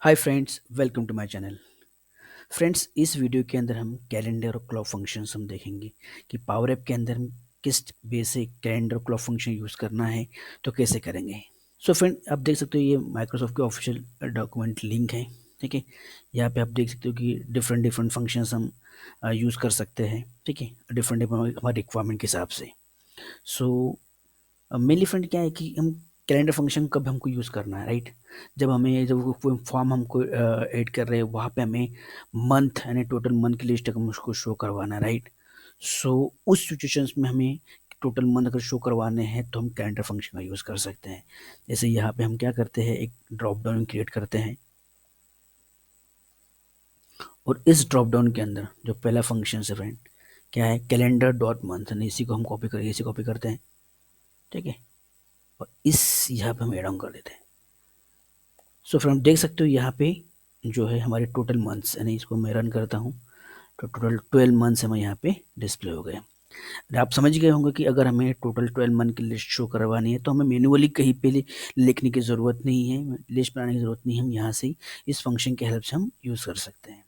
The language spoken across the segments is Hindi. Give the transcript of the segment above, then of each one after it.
Hi friends, welcome to my channel. Friends, इस वीडियो के अंदर हम कैलेंडर और क्लॉक फंक्शंस हम देखेंगे कि पावर ऐप के अंदर हम किस basic calendar clock function use करना है तो कैसे करेंगे। सो फ्रेंड, आप देख सकते हो ये माइक्रोसॉफ्ट के ऑफिशियल डॉक्यूमेंट लिंक है। ठीक है, यहाँ पे आप देख सकते हो कि डिफरेंट डिफरेंट फंक्शंस हम यूज़ कर सकते हैं। ठीक है, डिफरेंट डिफरेंट हमारे रिक्वायरमेंट के हिसाब से। सो मेनली फ्रेंड क्या है कि हम कैलेंडर फंक्शन कब हमको यूज़ करना है, राइट। जब वो कोई फॉर्म हमको ऐड कर रहे हैं, वहाँ पे हमें मंथ यानी टोटल मंथ की लिस्ट हम उसको शो करवाना है, राइट। सो उस सिचुएशंस में हमें टोटल मंथ अगर शो करवाने हैं तो हम कैलेंडर फंक्शन का यूज़ कर सकते हैं। जैसे यहाँ पे हम क्या करते हैं, एक ड्रॉप डाउन क्रिएट करते हैं और इस ड्रॉप डाउन के अंदर जो पहला फंक्शन है फ्रेंड क्या है, कैलेंडर डॉट मंथ, यानी इसी को हम कॉपी करेंगे, इसी कॉपी करते हैं। ठीक है, और इस यहाँ पे हम एड ऑन कर देते हैं। सो फ्रेंड देख सकते हो यहाँ पे जो है हमारे टोटल मंथ्स, यानी इसको मैं रन करता हूँ तो टोटल 12 मंथ्स हमें यहाँ पे डिस्प्ले हो गए। आप समझ गए होंगे कि अगर हमें टोटल 12 मंथ की लिस्ट शो करवानी है तो हमें मैन्युअली कहीं पे लिखने की ज़रूरत नहीं है, लिस्ट बनाने की ज़रूरत नहीं है। हम यहाँ से इस फंक्शन की हेल्प से हम यूज़ कर सकते हैं।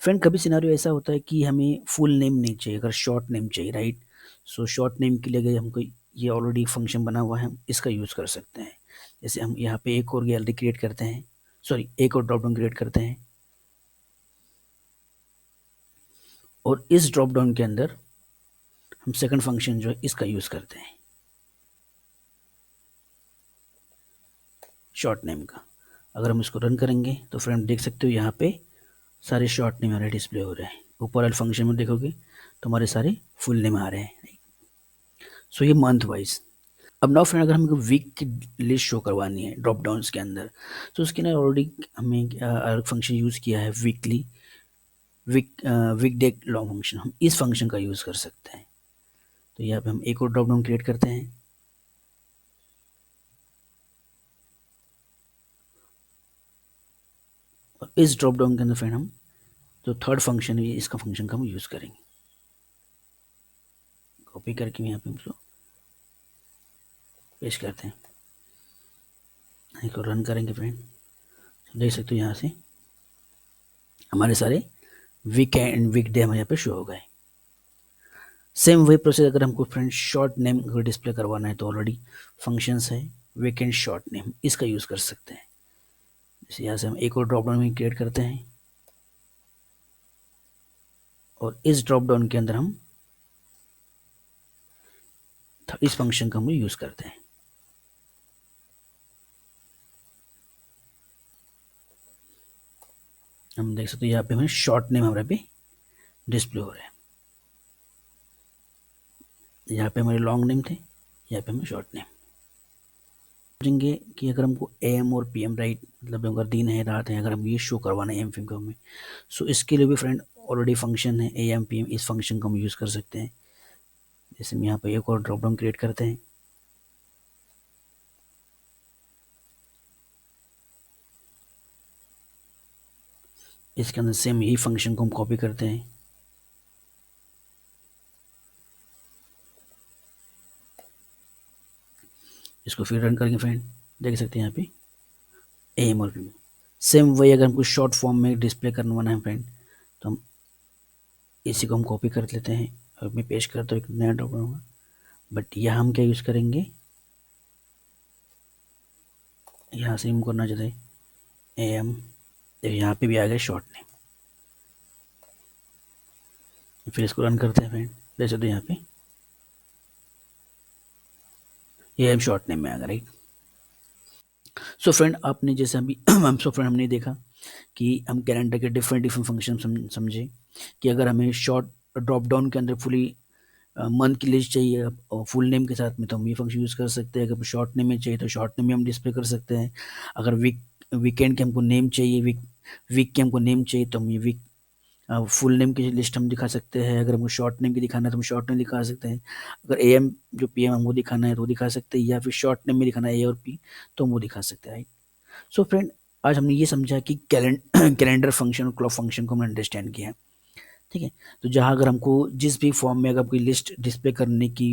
फ्रेंड कभी सिनारियो ऐसा होता है कि हमें फुल नेम नहीं चाहिए, अगर शॉर्ट नेम चाहिए, राइट। सो शॉर्ट नेम के लिए अगर हमको ये ऑलरेडी फंक्शन बना हुआ है, हम इसका यूज़ कर सकते हैं। जैसे हम यहाँ पे एक और गैलरी क्रिएट करते हैं, सॉरी एक और ड्रॉप डाउन क्रिएट करते हैं और इस ड्रॉप डाउन के अंदर हम सेकंड फंक्शन जो है इसका यूज़ करते हैं, शॉर्ट नेम का। अगर हम इसको रन करेंगे तो फ्रेंड देख सकते हो यहाँ पे सारे शॉर्ट नेम हमारे डिस्प्ले हो रहे हैं। ऊपर वाले फंक्शन में देखोगे तो हमारे सारे फुल नेम आ रहे हैं। सो ये मंथ वाइज। अब नाउ फ्रेंड अगर हमको वीक की लिस्ट शो करवानी है ड्रॉप डाउन्स के अंदर, तो उसके लिए ऑलरेडी हमें अलग फंक्शन यूज़ किया है, weekly weekday long function. हम इस फंक्शन का यूज़ कर सकते हैं। तो यहाँ पे हम एक और ड्रॉप डाउन क्रिएट करते हैं और इस ड्रॉप डाउन के अंदर फ्रेंड हम जो थर्ड फंक्शन है इसका फंक्शन का हम यूज़ करेंगे। कॉपी करके यहाँ पे हम इसको पेस्ट करते हैं, इसको रन करेंगे फ्रेंड। देख सकते हो यहाँ से हमारे सारे वीक एंड वीक डे हमारे यहाँ पे शो हो गए। सेम वही प्रोसेस अगर हमको फ्रेंड शॉर्ट नेम अगर डिस्प्ले करवाना है तो ऑलरेडी फंक्शंस है वीकेंड शॉर्ट नेम, इसका यूज़ कर सकते हैं। जैसे यहाँ से हम एक और ड्रॉप डाउन में क्रिएट करते हैं और इस ड्रॉप डाउन के अंदर हम इस फंक्शन का हम यूज़ करते हैं। हम देख सकते हैं यहाँ पे हमें शॉर्ट नेम हमारे पे डिस्प्ले हो रहे हैं। यहाँ पे हमारे लॉन्ग नेम थे, यहाँ पे हमें शॉर्ट नेम। समझेंगे कि अगर हमको AM और PM, राइट, मतलब अगर दिन है रात है, अगर हम ये शो करवाना है AM को हमें, सो इसके लिए भी फ्रेंड ऑलरेडी फंक्शन है AM PM, इस फंक्शन को हम यूज़ कर सकते हैं। जैसे हम यहाँ पे एक और ड्रॉप डाउन क्रिएट करते हैं, इसके अंदर सेम यही फंक्शन को हम कॉपी करते हैं, इसको फिर रन करेंगे फ्रेंड। देख सकते हैं यहाँ पे AM और PM। सेम वही अगर हमको शॉर्ट फॉर्म में डिस्प्ले करवाना है फ्रेंड तो हम इसी को हम कॉपी कर लेते हैं और मैं पेस्ट करता हूँ, एक नया ड्रॉप डाउन होगा। बट यहाँ हम क्या यूज़ करेंगे, यहाँ से हम करना चाहते हैं AM, यहाँ पे भी आ गया शॉर्ट नेम। फिर इसको रन करते हैं फ्रेंड, देख सकते हो यहाँ पे AM शॉर्ट नेम में आ गया, राइट। सो फ्रेंड आपने जैसे अभी सो फ्रेंड हमने देखा कि हम कैलेंडर के डिफरेंट डिफरेंट फंक्शन समझे कि अगर हमें शॉर्ट ड्रॉप डाउन के अंदर फुली मंथ की लिस्ट चाहिए और फुल नेम के साथ में तो हम ये फंक्शन यूज़ कर सकते हैं। अगर शॉर्ट नेम में चाहिए तो शॉर्ट नेम में हम डिस्प्ले कर सकते हैं। अगर वीकेंड के हमको नेम चाहिए, वीक के हमको नेम चाहिए तो हम ये वीक फुल नेम की लिस्ट हम दिखा सकते हैं। अगर हमको शॉर्ट नेम की दिखाना है तो हम शॉर्ट नेम दिखा सकते हैं। अगर AM जो PM हमको दिखाना है तो वो दिखा सकते हैं, या फिर शॉर्ट नेम में दिखाना है A और P तो हम वो दिखा सकते हैं, राइट। सो फ्रेंड आज हमने ये समझा कि कैलेंडर फंक्शन और क्लॉक फंक्शन को हमने अंडरस्टैंड किया। ठीक है, तो जहाँ अगर हमको जिस भी फॉर्म में अगर कोई लिस्ट डिस्प्ले करने की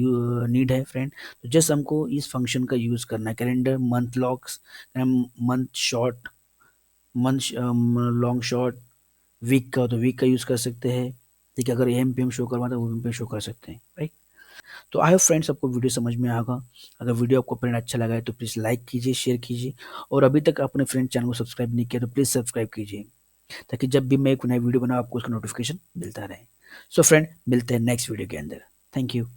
नीड है फ्रेंड, तो जस्ट हमको इस फंक्शन का यूज़ करना है, calendar month locks, month short month long short, week का हो तो वीक का यूज़ कर सकते हैं। ठीक है, अगर एम पी एम शो करवाना है तो वो पे शो कर सकते हैं, राइट। तो आई होप फ्रेंड्स आपको वीडियो समझ में आया होगा। अगर वीडियो आपको फ्रेंड अच्छा लगा है तो प्लीज़ लाइक कीजिए, शेयर कीजिए, और अभी तक अपने फ्रेंड चैनल को सब्सक्राइब नहीं किया तो प्लीज़ सब्सक्राइब कीजिए, ताकि जब भी मैं एक नई वीडियो बनाऊँ आपको उसका नोटिफिकेशन मिलता रहे। सो फ्रेंड, मिलते हैं नेक्स्ट वीडियो के अंदर। Thank you.